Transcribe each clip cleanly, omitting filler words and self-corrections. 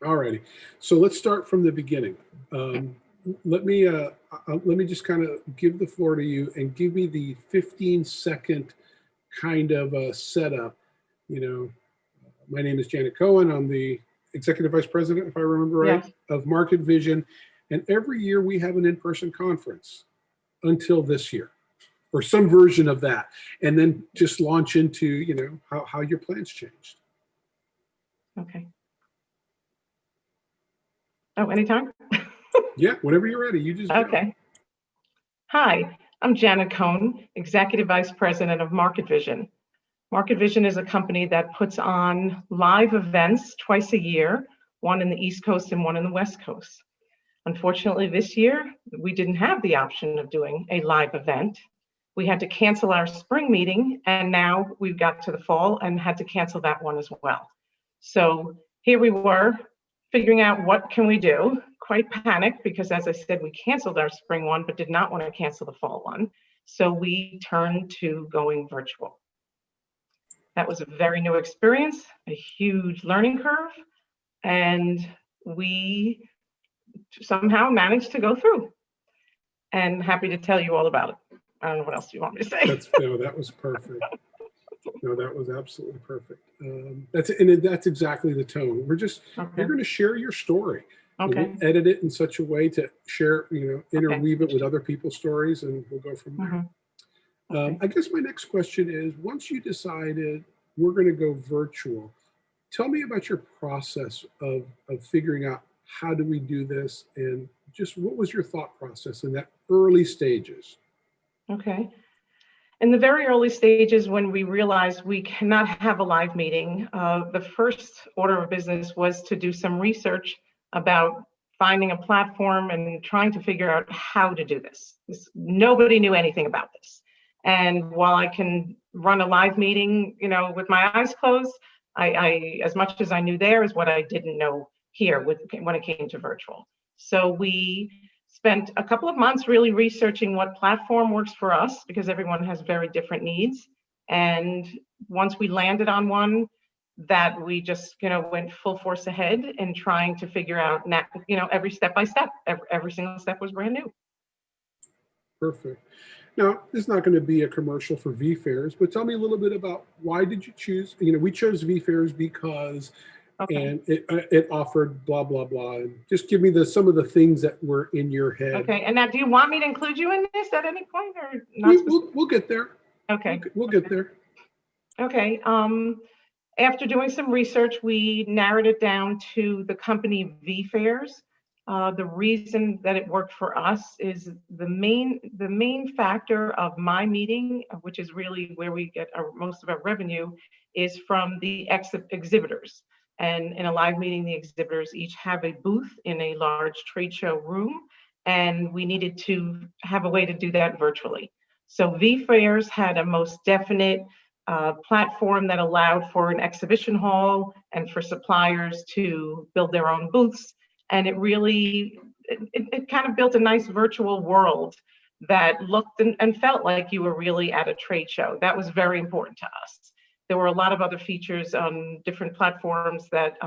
All righty. So let's start from the beginning. Um, let me just kind of give the floor to you and give me the 15-second kind of setup. You know, my name is Janet Cohen. I'm the executive vice president, if I remember right, Yes. of Market Vision. And every year we have an in-person conference until this year, or some version of that, and then just launch into how your plans changed. Okay. Oh, anytime? Yeah, whenever you're ready, you just go. Okay. Hi, I'm Janet Cohn, Executive Vice President of Market Vision. Market Vision is a company that puts on live events twice a year, one in the East Coast and one in the West Coast. Unfortunately, this year, we didn't have the option of doing a live event. We had to cancel our spring meeting, and now we've got to the fall and had to cancel that one as well. So here we were figuring out what can we do, quite panicked because, as I said, we canceled our spring one, but did not want to cancel the fall one. So we turned to going virtual. That was a very new experience, a huge learning curve, and we somehow managed to go through. And happy to tell you all about it. I don't know what else you want me to say. No, that was perfect. No, that was absolutely perfect. That's exactly the tone. You're going to share your story. Okay. We'll edit it in such a way to share, interweave it with other people's stories, and we'll go from there. Mm-hmm. Okay. I guess my next question is, once you decided we're going to go virtual, tell me about your process of figuring out how do we do this, and just what was your thought process in that early stages? Okay. In the very early stages, when we realized we cannot have a live meeting, the first order of business was to do some research about finding a platform and trying to figure out how to do this. Nobody knew anything about this. And while I can run a live meeting, with my eyes closed, I as much as I knew there is what I didn't know here when it came to virtual. So we spent a couple of months really researching what platform works for us, because everyone has very different needs. And once we landed on one, that we just went full force ahead in trying to figure out every step by step. Every single step was brand new. Perfect. Now, this is not going to be a commercial for VFairs, but tell me a little bit about why did you choose? We chose VFairs because, and it offered blah blah blah. And just give me some of the things that were in your head. Okay. And now, do you want me to include you in this at any point, or not? We'll get there. Okay. We'll get there. Okay. After doing some research, we narrowed it down to the company VFairs. The reason that it worked for us is the main factor of my meeting, which is really where we get most of our revenue, is from the exhibitors. And in a live meeting, the exhibitors each have a booth in a large trade show room, and we needed to have a way to do that virtually. So VFairs had a most definite platform that allowed for an exhibition hall and for suppliers to build their own booths. And it really, it kind of built a nice virtual world that looked and felt like you were really at a trade show. That was very important to us. There were a lot of other features on different platforms that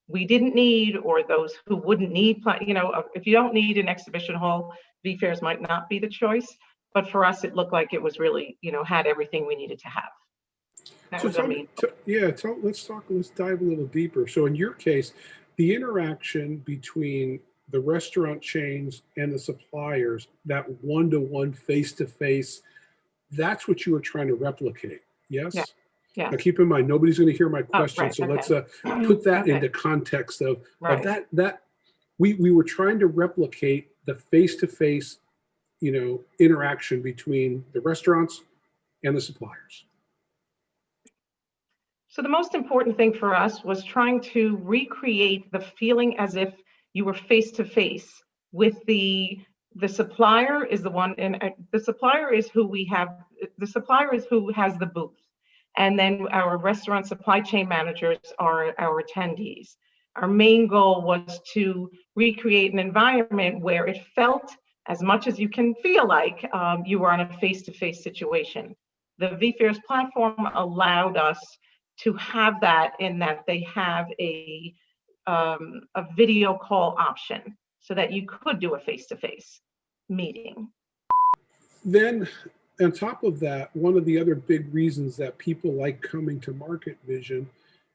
we didn't need, or those who wouldn't need, if you don't need an exhibition hall, VFairs might not be the choice. But for us, it looked like it was really, had everything we needed to have. That was let's dive a little deeper. So in your case, the interaction between the restaurant chains and the suppliers, that one-to-one, face-to-face, that's what you were trying to replicate, yes? Yeah. Now keep in mind, nobody's going to hear my question, let's put that into context of that. We were trying to replicate the face-to-face, interaction between the restaurants and the suppliers. So the most important thing for us was trying to recreate the feeling as if you were face to face with the supplier is the one, and the supplier is who we have. The supplier is who has the booth, and then our restaurant supply chain managers are our attendees. Our main goal was to recreate an environment where it felt, as much as you can feel like, you were on a face-to-face situation. The VFairs platform allowed us to have that, in that they have a a video call option so that you could do a face-to-face meeting. Then on top of that, one of the other big reasons that people like coming to Market Vision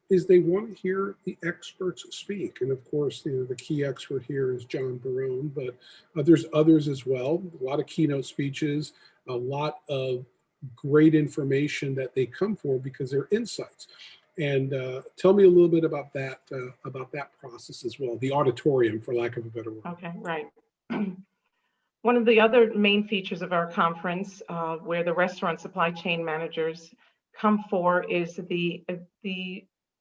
is they want to hear the experts speak. And of course, the key expert here is John Barone, but there's others as well. A lot of keynote speeches, a lot of great information that they come for because they're insights. And tell me a little bit about that process as well, the auditorium, for lack of a better word. Okay, right. One of the other main features of our conference, where the restaurant supply chain managers come for, is the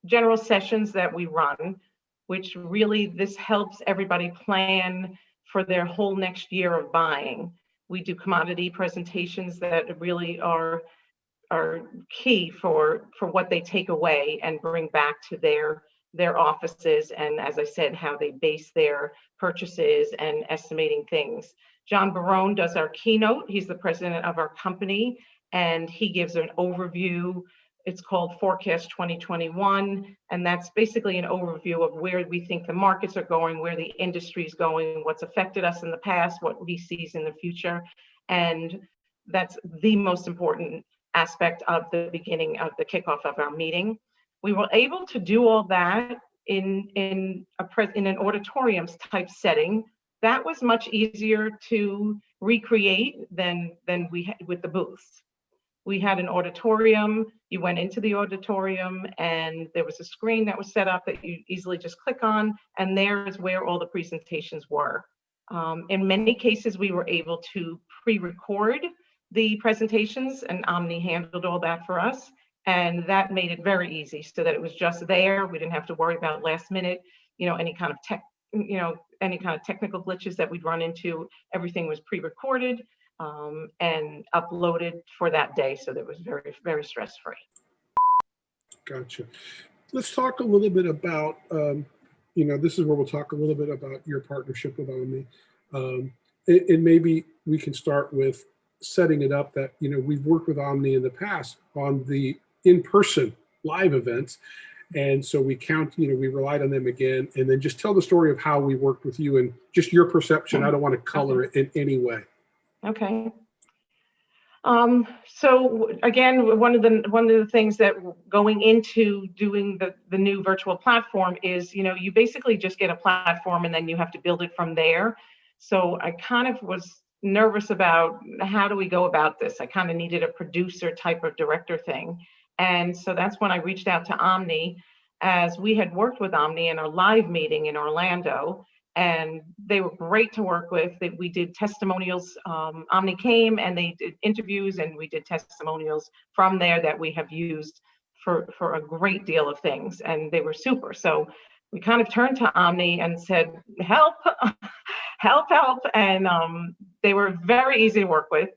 general sessions that we run, which really this helps everybody plan for their whole next year of buying. We do commodity presentations that really are key for what they take away and bring back to their offices, and as I said, how they base their purchases and estimating things. John Barone does our keynote. He's the president of our company, and he gives an overview. It's called Forecast 2021, and that's basically an overview of where we think the markets are going, where the industry is going, what's affected us in the past, what he sees in the future. And that's the most important aspect of the beginning of the kickoff of our meeting. We were able to do all that in an auditorium type setting. That was much easier to recreate than we had with the booths. We had an auditorium. You went into the auditorium and there was a screen that was set up that you easily just click on, and there is where all the presentations were. In many cases, we were able to pre-record the presentations, and Omni handled all that for us. And that made it very easy so that it was just there. We didn't have to worry about last minute, any kind of technical glitches that we'd run into. Everything was pre-recorded and uploaded for that day. So that was very, very stress-free. Gotcha. Let's talk a little bit about, this is where we'll talk a little bit about your partnership with Omni. And maybe we can start with setting it up that, we've worked with Omni in the past on the in-person live events. And so we relied on them again, and then just tell the story of how we worked with you and just your perception. I don't want to color it in any way. Okay. So again, one of the things that going into doing the new virtual platform is, you basically just get a platform and then you have to build it from there. So I kind of was nervous about how do we go about this. I kind of needed a producer type of director thing. And so that's when I reached out to Omni, as we had worked with Omni in our live meeting in Orlando, and they were great to work with. We did testimonials. Omni came and they did interviews, and we did testimonials from there that we have used for a great deal of things, and they were super. So we kind of turned to Omni and said, help, help, help. And they were very easy to work with.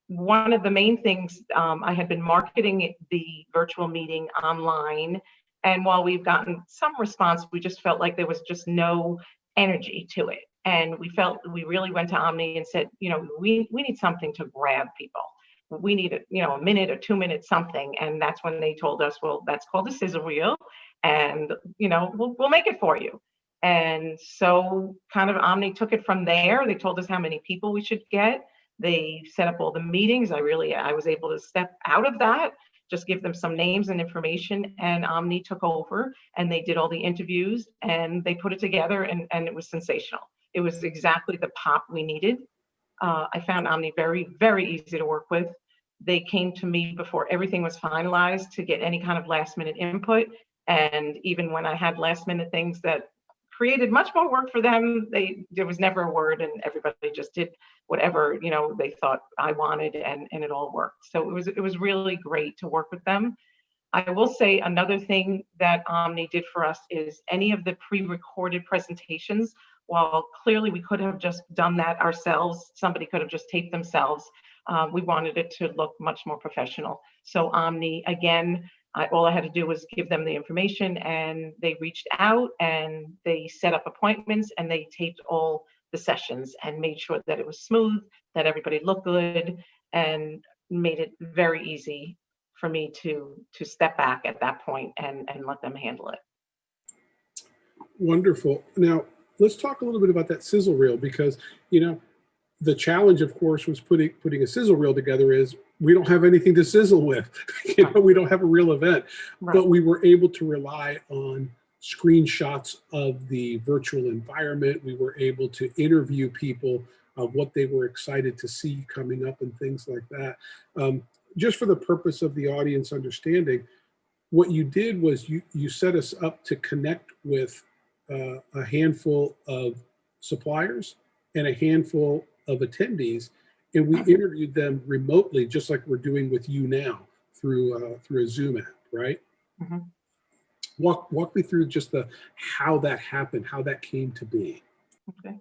One of the main things, I had been marketing the virtual meeting online, and while we've gotten some response, we just felt like there was just no energy to it. And we really went to Omni and said, we need something to grab people. We need a minute or 2 minutes something. And that's when they told us, well, that's called a sizzle reel, and we'll make it for you. And so kind of Omni took it from there. They told us how many people we should get. They set up all the meetings. I was able to step out of that, just give them some names and information, and Omni took over and they did all the interviews and they put it together, and it was sensational. It was exactly the pop we needed. I found Omni very, very easy to work with. They came to me before everything was finalized to get any kind of last minute input. And even when I had last minute things that created much more work for them, there was never a word, and everybody just did whatever they thought I wanted, and it all worked. So it was really great to work with them. I will say another thing that Omni did for us is any of the pre-recorded presentations, while clearly we could have just done that ourselves, somebody could have just taped themselves, we wanted it to look much more professional. So Omni, again, all I had to do was give them the information, and they reached out and they set up appointments, and they taped all the sessions and made sure that it was smooth, that everybody looked good, and made it very easy for me to step back at that point and let them handle it. Wonderful. Now, let's talk a little bit about that sizzle reel because, you know, the challenge, of course, was putting a sizzle reel together is we don't have anything to sizzle with. We don't have a real event, Right. but we were able to rely on screenshots of the virtual environment. We were able to interview people of what they were excited to see coming up and things like that. Just for the purpose of the audience understanding, what you did was you set us up to connect with a handful of suppliers and a handful of attendees, and we interviewed them remotely, just like we're doing with you now through a Zoom app, right? Mm-hmm. Walk me through just how that happened, how that came to be. Okay.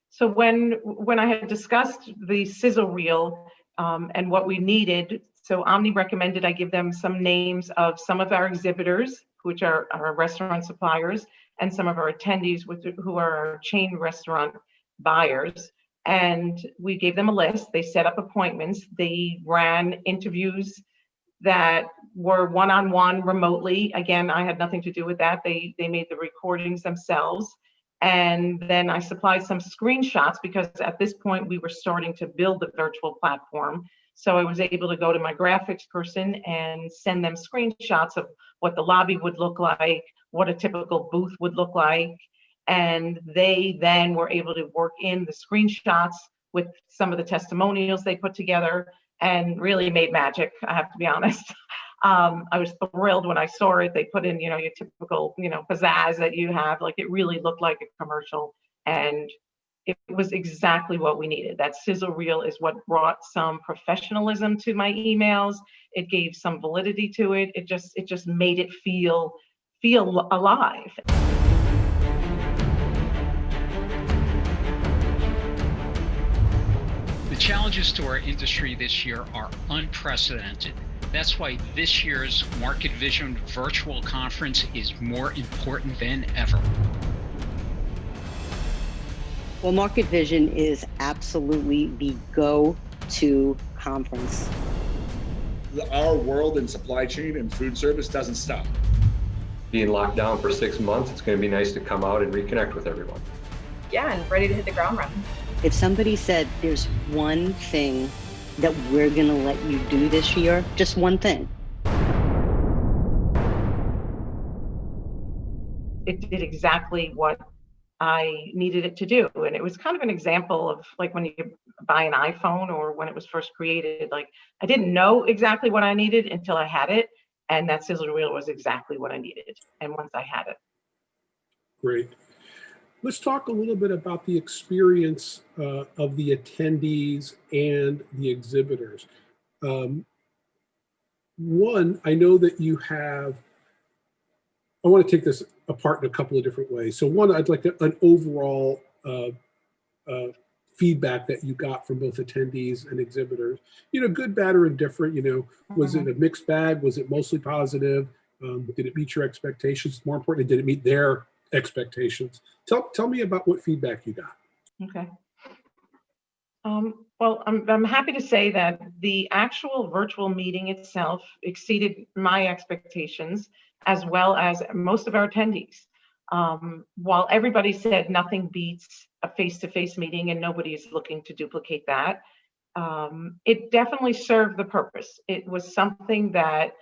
So when I had discussed the sizzle reel and what we needed, so Omni recommended I give them some names of some of our exhibitors, which are our restaurant suppliers, and some of our attendees, who are our chain restaurant buyers. And we gave them a list. They set up appointments. They ran interviews that were one-on-one remotely. Again, I had nothing to do with that. They made the recordings themselves. And then I supplied some screenshots because at this point we were starting to build the virtual platform. So I was able to go to my graphics person and send them screenshots of what the lobby would look like, what a typical booth would look like. And they then were able to work in the screenshots with some of the testimonials they put together and really made magic, I have to be honest. I was thrilled when I saw it. They put in, your typical, pizzazz that you have. Like, it really looked like a commercial, and it was exactly what we needed. That sizzle reel is what brought some professionalism to my emails. It gave some validity to it. It just made it feel alive. The challenges to our industry this year are unprecedented. That's why this year's Market Vision virtual conference is more important than ever. Well, Market Vision is absolutely the go-to conference. Our world in supply chain and food service doesn't stop. Being locked down for 6 months, it's going to be nice to come out and reconnect with everyone. Yeah, and ready to hit the ground running. If somebody said there's one thing that we're going to let you do this year, just one thing. It did exactly what I needed it to do. And it was kind of an example of like when you buy an iPhone or when it was first created, like I didn't know exactly what I needed until I had it. And that sizzle reel was exactly what I needed. And once I had it. Great. Let's talk a little bit about the experience of the attendees and the exhibitors. One, I know that you have, I want to take this apart in a couple of different ways. So one, I'd like an overall feedback that you got from both attendees and exhibitors. Good, bad, or indifferent. Was it a mixed bag? Was it mostly positive? Did it meet your expectations? More importantly, did it meet their expectations? Tell me about what feedback you got. Okay. Well, I'm happy to say that the actual virtual meeting itself exceeded my expectations, as well as most of our attendees. While everybody said nothing beats a face-to-face meeting and nobody is looking to duplicate that, it definitely served the purpose. It was something that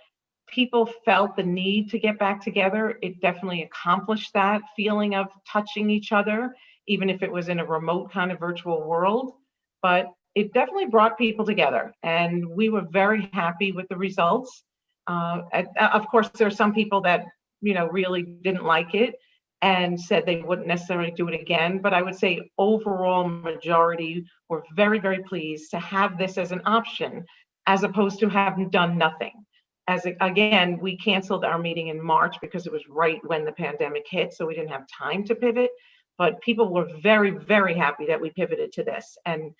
people felt the need to get back together. It definitely accomplished that feeling of touching each other, even if it was in a remote kind of virtual world. But it definitely brought people together, and we were very happy with the results. Of course, there are some people that really didn't like it and said they wouldn't necessarily do it again. But I would say overall majority were very, very pleased to have this as an option, as opposed to having done nothing. Again, we canceled our meeting in March because it was right when the pandemic hit, so we didn't have time to pivot. But people were very, very happy that we pivoted to this. And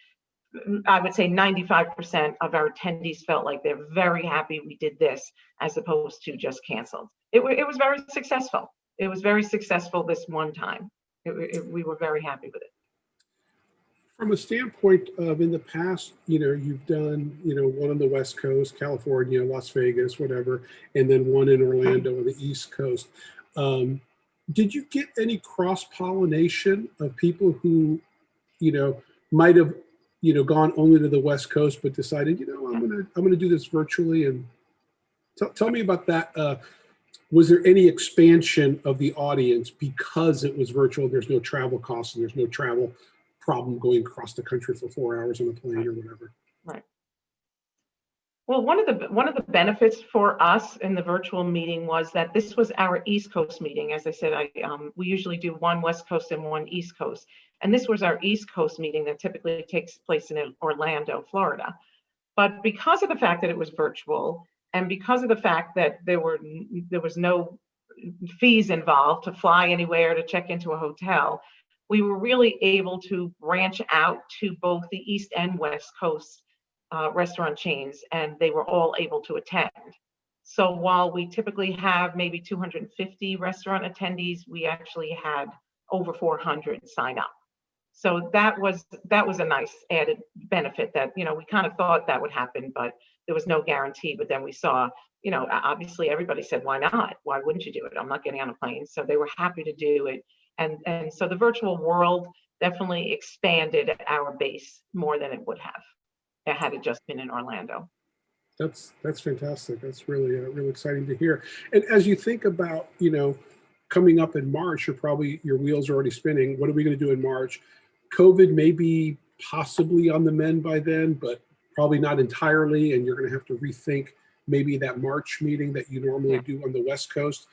I would say 95% of our attendees felt like they're very happy we did this, as opposed to just canceled. It was very successful. It was very successful this one time. We were very happy with it. From a standpoint of in the past, you've done, one on the West Coast, California, Las Vegas, whatever, and then one in Orlando on the East Coast. Did you get any cross-pollination of people who, might have, gone only to the West Coast, but decided, I'm gonna do this virtually? And tell me about that. Was there any expansion of the audience because it was virtual? There's no travel costs and there's no travel problem going across the country for 4 hours on a plane or whatever. Right. Well, one of the benefits for us in the virtual meeting was that this was our East Coast meeting. As I said, we usually do one West Coast and one East Coast, and this was our East Coast meeting that typically takes place in Orlando, Florida. But because of the fact that it was virtual, and because of the fact that there was no fees involved to fly anywhere, to check into a hotel, we were really able to branch out to both the East and West Coast restaurant chains, and they were all able to attend. So while we typically have maybe 250 restaurant attendees, we actually had over 400 sign up. So that was a nice added benefit that, we kind of thought that would happen, but there was no guarantee. But then we saw, obviously everybody said, why not? Why wouldn't you do it? I'm not getting on a plane. So they were happy to do it. And so the virtual world definitely expanded our base more than it would have had it just been in Orlando. That's fantastic. That's really exciting to hear. And as you think about, coming up in March, your wheels are already spinning. What are we going to do in March? COVID may be possibly on the mend by then, but probably not entirely. And you're going to have to rethink maybe that March meeting that you normally do on the West Coast.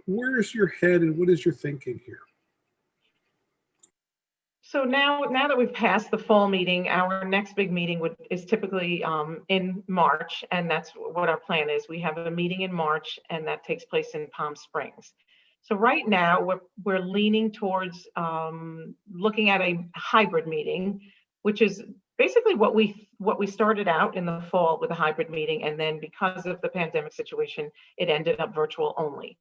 Where is your head and what is your thinking here? So now that we've passed the fall meeting, our next big meeting is typically in March, and that's what our plan is. We have a meeting in March, and that takes place in Palm Springs. So right now we're leaning towards looking at a hybrid meeting, which is basically what we started out in the fall with a hybrid meeting, and then because of the pandemic situation, it ended up virtual only.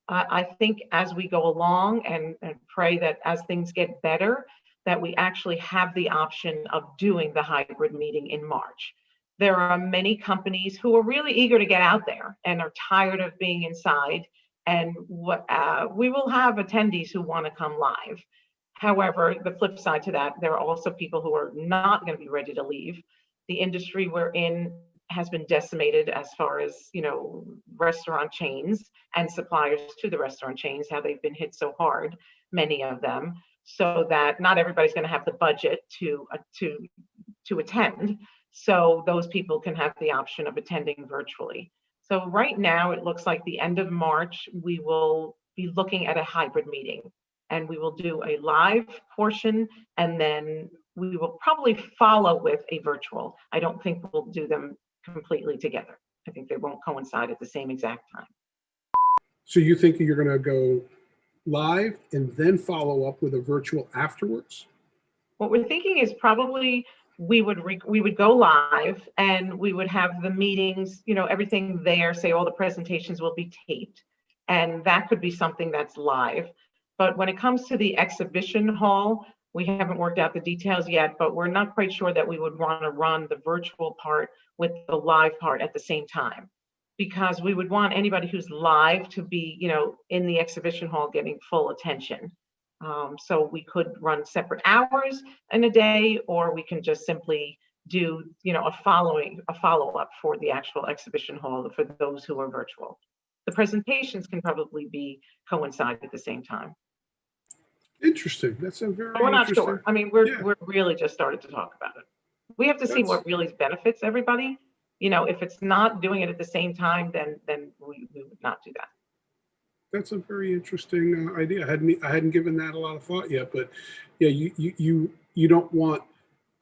I think as we go along and pray that as things get better, that we actually have the option of doing the hybrid meeting in March. There are many companies who are really eager to get out there and are tired of being inside, and we will have attendees who want to come live. However, the flip side to that, there are also people who are not going to be ready to leave. The industry we're in has been decimated as far as, restaurant chains and suppliers to the restaurant chains, how they've been hit so hard, many of them, so that not everybody's going to have the budget to attend. So those people can have the option of attending virtually. So right now, it looks like the end of March, we will be looking at a hybrid meeting, and we will do a live portion, and then we will probably follow with a virtual. I don't think we'll do them completely together. I think they won't coincide at the same exact time. So you think you're going to go live and then follow up with a virtual afterwards? What we're thinking is probably we would go live, and we would have the meetings, everything there, say all the presentations will be taped, and that could be something that's live. But when it comes to the exhibition hall, we haven't worked out the details yet, but we're not quite sure that we would want to run the virtual part with the live part at the same time, because we would want anybody who's live to be, in the exhibition hall getting full attention. So we could run separate hours in a day, or we can just simply do, a follow-up for the actual exhibition hall for those who are virtual. The presentations can probably coincide at the same time. Interesting. That's a very We're not interesting. sure. I mean, we're really just started to talk about it. We have to see what really benefits everybody. If it's not doing it at the same time, then we would not do that. That's a very interesting idea. I hadn't given that a lot of thought yet, but yeah, you don't want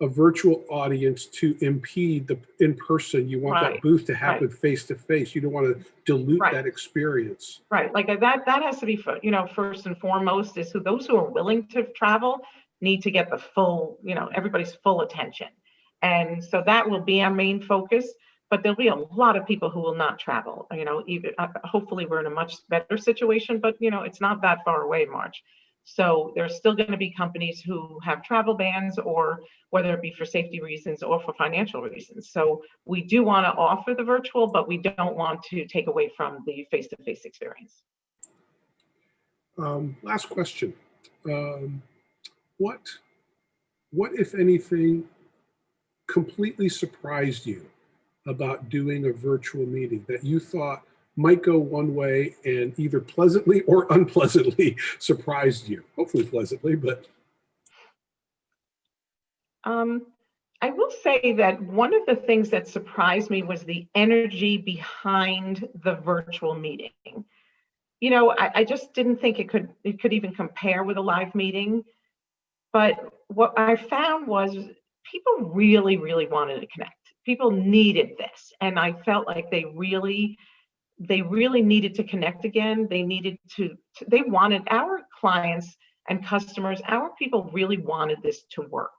a virtual audience to impede the in-person. You want that booth to happen face to face. You don't want to dilute that experience. Right, like that has to be, first and foremost is those who are willing to travel need to get the full, everybody's full attention. And so that will be our main focus. But there'll be a lot of people who will not travel. Even hopefully we're in a much better situation, but it's not that far away, March. So there's still going to be companies who have travel bans, or whether it be for safety reasons or for financial reasons. So we do want to offer the virtual, but we don't want to take away from the face-to-face experience. Last question. What, if anything, completely surprised you about doing a virtual meeting that you thought might go one way and either pleasantly or unpleasantly surprised you? Hopefully pleasantly, but. I will say that one of the things that surprised me was the energy behind the virtual meeting. You know, I just didn't think it could even compare with a live meeting. But what I found was people really, really wanted to connect. People needed this. And I felt like they really needed to connect again. They needed they wanted our clients and customers, our people really wanted this to work.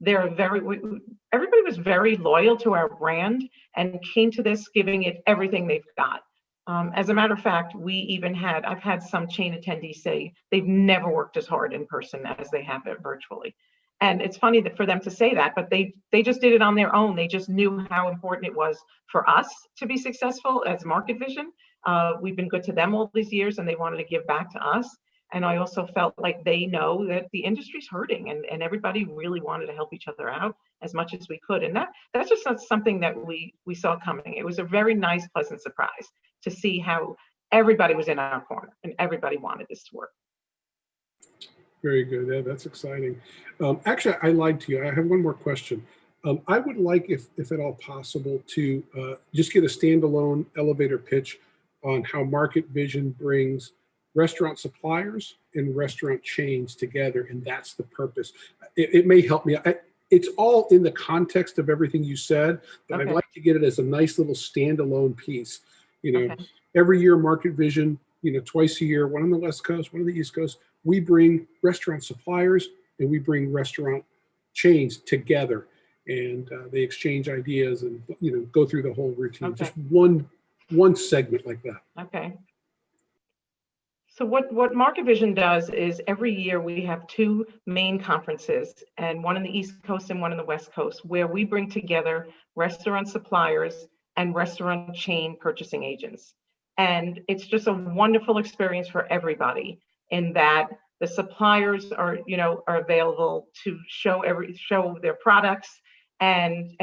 Everybody was very loyal to our brand and came to this giving it everything they've got. As a matter of fact, I've had some chain attendees say they've never worked as hard in person as they have it virtually. And it's funny for them to say that, but they just did it on their own. They just knew how important it was for us to be successful as Market Vision. We've been good to them all these years and they wanted to give back to us. And I also felt like they know that the industry's hurting and everybody really wanted to help each other out as much as we could. And that's just not something that we saw coming. It was a very nice, pleasant surprise to see how everybody was in our corner and everybody wanted this to work. Very good. Yeah, that's exciting. Actually, I lied to you. I have one more question. I would like, if at all possible, to just get a standalone elevator pitch on how Market Vision brings restaurant suppliers and restaurant chains together, and that's the purpose. It may help me. It's all in the context of everything you said, but Okay. I'd like to get it as a nice little standalone piece. You know, Okay. every year Market Vision, you know, twice a year, one on the West Coast, one on the East Coast, we bring restaurant suppliers and we bring restaurant chains together, and they exchange ideas and, you know, go through the whole routine. Okay. Just one segment like that. Okay. So what Market Vision does is every year we have two main conferences, and one on the East Coast and one on the West Coast, where we bring together restaurant suppliers and restaurant chain purchasing agents. And it's just a wonderful experience for everybody in that the suppliers are available to show their products, and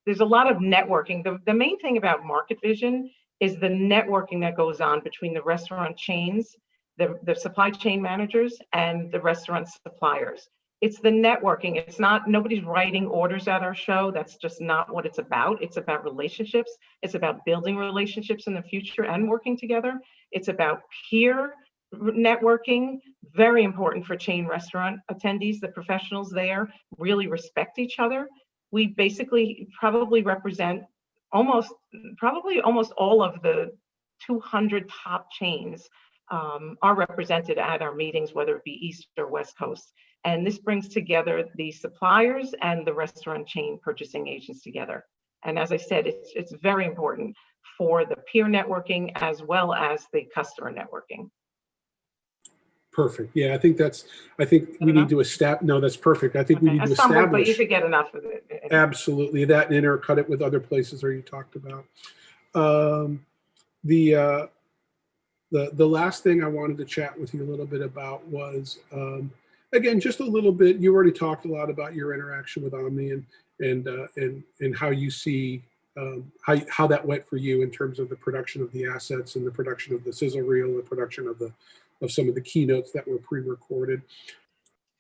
there's a lot of networking. The main thing about Market Vision is the networking that goes on between the restaurant chains, the supply chain managers, and the restaurant suppliers. It's the networking. It's not, nobody's writing orders at our show. That's just not what it's about. It's about relationships. It's about building relationships in the future and working together. It's about peer networking, very important for chain restaurant attendees. The professionals there really respect each other. We basically probably represent almost all of the 200 top chains are represented at our meetings, whether it be East or West Coast. And this brings together the suppliers and the restaurant chain purchasing agents together. And as I said, it's very important for the peer networking as well as the customer networking. Perfect. Yeah, I think we need to establish. No, that's perfect. I think we need to establish. But you could get enough of it. Absolutely, that and intercut it with other places where you talked about. The last thing I wanted to chat with you a little bit about was, again, just a little bit. You already talked a lot about your interaction with Omni and how you see how that went for you in terms of the production of the assets and the production of the sizzle reel, the production of some of the keynotes that were pre-recorded.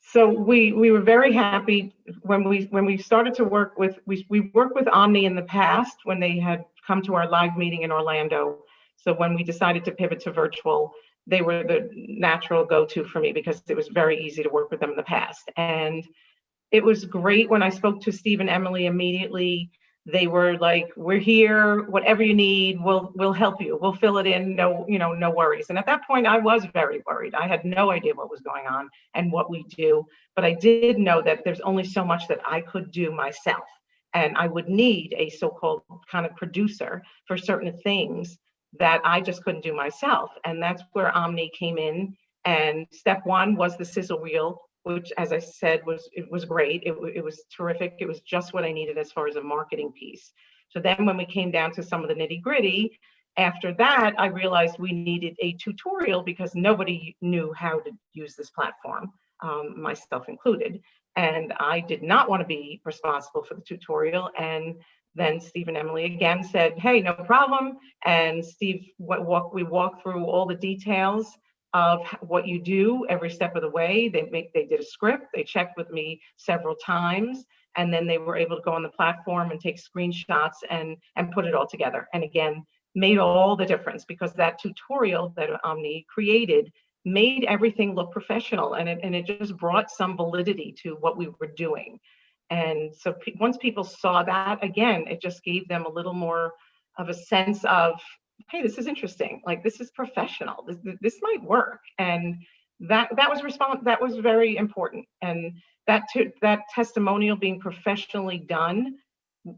So we were very happy when we started to work with, we worked with Omni in the past when they had come to our live meeting in Orlando. So when we decided to pivot to virtual, they were the natural go-to for me because it was very easy to work with them in the past. And it was great when I spoke to Steve and Emily immediately. They were like, "We're here, whatever you need, we'll help you. We'll fill it in, no worries." And at that point, I was very worried. I had no idea what was going on and what we do, but I did know that there's only so much that I could do myself. And I would need a so-called kind of producer for certain things that I just couldn't do myself. And that's where Omni came in. And step one was the sizzle reel, which, as I said, was great. It was terrific. It was just what I needed as far as a marketing piece. So then when we came down to some of the nitty gritty, After that, I realized we needed a tutorial because nobody knew how to use this platform, myself included. And I did not want to be responsible for the tutorial. And then Steve and Emily again said, hey, no problem. And Steve, we walked through all the details of what you do every step of the way. They did a script, they checked with me several times, and then they were able to go on the platform and take screenshots and put it all together. And again, made all the difference because that tutorial that Omni created made everything look professional, and it just brought some validity to what we were doing. And so once people saw that, again, it just gave them a little more of a sense of, hey, this is interesting. Like, this is professional. This might work. And that was very important. And that testimonial being professionally done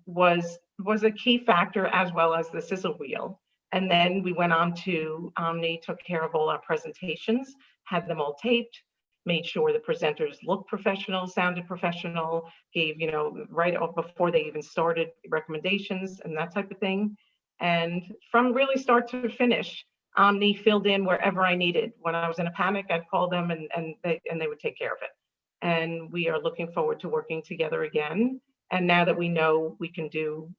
was a key factor, as well as the sizzle reel. And then we went on to Omni, took care of all our presentations, had them all taped, made sure the presenters looked professional, sounded professional, gave, right before they even started, recommendations and that type of thing. And from really start to finish, Omni filled in wherever I needed. When I was in a panic, I'd call them and they would take care of it. And we are looking forward to working together again. And now that we know we can do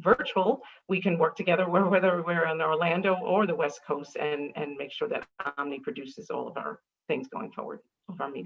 virtual, we can work together whether we're in Orlando or the West Coast and make sure that Omni produces all of our things going forward, of our meetings.